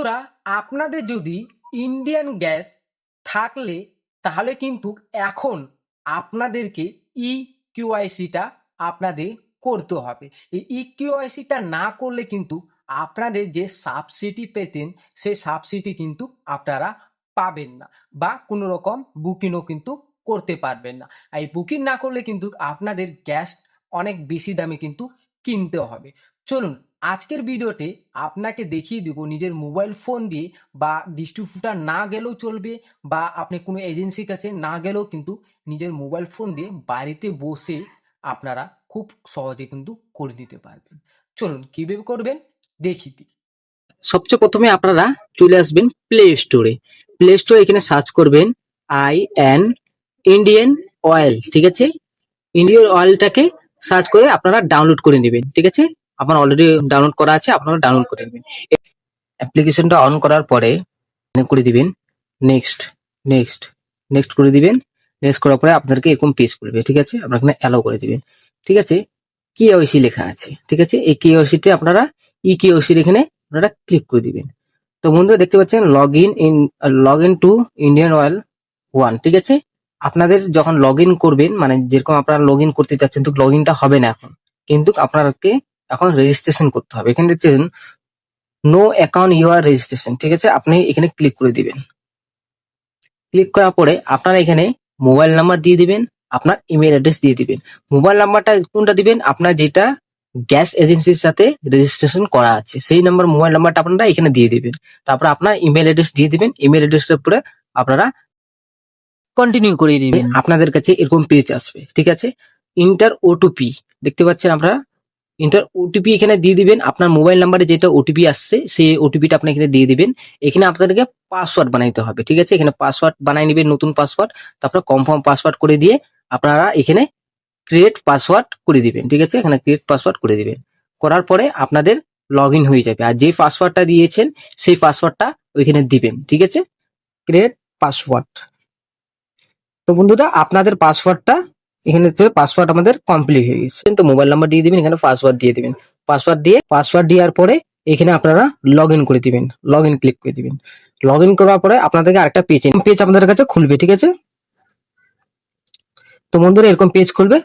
বন্ধুরা, আপনাদের যদি ইন্ডিয়ান গ্যাস থাকলে তাহলে কিন্তু এখন আপনাদেরকে ইকিউআইসিটা আপনাদের করতে হবে। এই ইকিউআইসিটা না করলে কিন্তু আপনাদের যে সাবসিডি পেতেন সেই সাবসিডি কিন্তু আপনারা পাবেন না, বা কোনো রকম বুকিংও কিন্তু করতে পারবেন না। এই বুকিং না করলে কিন্তু আপনাদের গ্যাস অনেক বেশি দামে কিন্তু কিনতে হবে। চলুন আজকের ভিডিওতে আপনাকে দেখিয়ে দেবো নিজের মোবাইল ফোন দিয়ে, বা ডিস্ট্রিবিউটার না গেলেও চলবে, বা আপনি কোনো এজেন্সির কাছে না গেলেও কিন্তু নিজের মোবাইল ফোন দিয়ে বাড়িতে বসে আপনারা খুব সহজে কিন্তু করে দিতে পারবেন। চলুন কিভাবে করবেন দেখিয়ে দিই। সবচেয়ে প্রথমে আপনারা চলে আসবেন প্লে স্টোরে। প্লে স্টোরে এখানে সার্চ করবেন ইন্ডিয়ান অয়েল। ঠিক আছে, ইন্ডিয়ান অয়েলটাকে সার্চ করে আপনারা ডাউনলোড করে নেবেন। ঠিক আছে, আপনার অলরেডি ডাউনলোড করা আছে, আপনারা ডাউনলোড করে নেবেন। অ্যাপ্লিকেশনটা অন করার পরে করে দিবেন নেক্সট নেক্সট নেক্সট করে দিবেন। নেক্সট করার পরে আপনাদেরকে এরকম পেজ করবে। ঠিক আছে, আপনারা এখানে অ্যালাউ করে দিবেন। ঠিক আছে, কেওয়াইসি লেখা আছে। ঠিক আছে, এই কেওয়াইসিতে আপনারা কেওয়াইসির এখানে আপনারা ক্লিক করে দিবেন। তো বন্ধুরা দেখতে পাচ্ছেন log in to Indian oil 1। ঠিক আছে, আপনাদের যখন লগ ইন করবেন, মানে যেরকম আপনারা লগ ইন করতে চাচ্ছেন, তো লগ ইনটা হবে না এখন, কিন্তু আপনাকে এখন রেজিস্ট্রেশন করতে হবে। এখানে দেখছেন নো অ্যাকাউন্ট ইউআর রেজিস্ট্রেশন। ঠিক আছে, আপনি এখানে ক্লিক করে দিবেন। ক্লিক করার পরে আপনারা এখানে মোবাইল নাম্বার দিয়ে দিবেন, আপনার ইমেল অ্যাড্রেস দিয়ে দিবেন। মোবাইল নাম্বারটা কোনটা দিবেন, আপনার যেটা গ্যাস এজেন্সির সাথে রেজিস্ট্রেশন করা আছে সেই নাম্বার, মোবাইল নাম্বারটা আপনারা এখানে দিয়ে দিবেন। তারপর আপনার ইমেল অ্যাড্রেস দিয়ে দিবেন। ইমেল অ্যাড্রেসের উপরে আপনারা কন্টিনিউ করে দিবেন। আপনাদের কাছে এরকম পেজ আসবে। ঠিক আছে, ইন্টার ওটিপি দেখতে পাচ্ছেন আপনারা, ইন্টার ওটিপি এখানে দিয়ে দিবেন। আপনার মোবাইল নাম্বারে যেটা ওটিপি আসছে সেই ওটিপিটা আপনি এখানে দিয়ে দিবেন। এখানে আপনাদেরকে পাসওয়ার্ড বানাইতে হবে। ঠিক আছে, এখানে পাসওয়ার্ড বানাই নেবেন, নতুন পাসওয়ার্ড। তারপর কনফার্ম পাসওয়ার্ড করে দিয়ে আপনারা এখানে ক্রিয়েট পাসওয়ার্ড করে দিবেন। ঠিক আছে, এখানে ক্রিয়েট পাসওয়ার্ড করে দিবেন। করার পরে আপনাদের লগ ইন হয়ে যাবে। আর যে পাসওয়ার্ডটা দিয়েছেন সেই পাসওয়ার্ডটা ওইখানে দিবেন। ঠিক আছে, ক্রিয়েট পাসওয়ার্ড। তো বন্ধুরা, আপনাদের পাসওয়ার্ডটা এখানে পাসওয়ার্ড আমাদের কমপ্লিট হয়ে গেছে। তো মোবাইল নাম্বার দিয়ে দিবেন, এখানে পাসওয়ার্ড দিয়ে দিবেন। পাসওয়ার্ড দেওয়ার পরে এখানে আপনারা লগ ইন করে দিবেন। লগ ইন ক্লিক করে দিবেন। লগ ইন করার পরে আপনাদেরকে আরেকটা পেজ আপনাদের কাছে খুলবে। ঠিক আছে, তো বন্ধুরা এরকম পেজ খুলবে।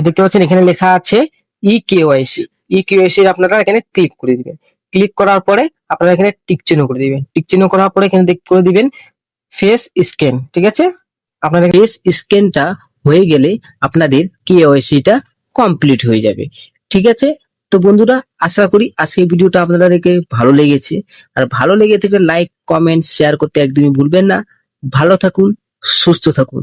দেখতে পাচ্ছেন এখানে লেখা আছে ইকেওয়াইসি। ইকেওয়াইসি আপনারা এখানে ক্লিক করে দিবেন। ক্লিক করার পরে আপনারা এখানে টিক চিহ্ন করে দিবেন। টিক চিহ্ন করার পরে এখানে করে দিবেন ফেস স্ক্যান। ঠিক আছে, আপনাদের ফেস স্ক্যানটা হয়ে গেলে আপনাদের কেওয়াইসিটা কমপ্লিট হয়ে যাবে। ঠিক আছে, তো বন্ধুরা আশা করি আজকের ভিডিওটা আপনাদেরকে ভালো লেগেছে। আর ভালো লেগে থাকলে লাইক, কমেন্ট, শেয়ার করতে একদমই ভুলবেন না। ভালো থাকুন, সুস্থ থাকুন।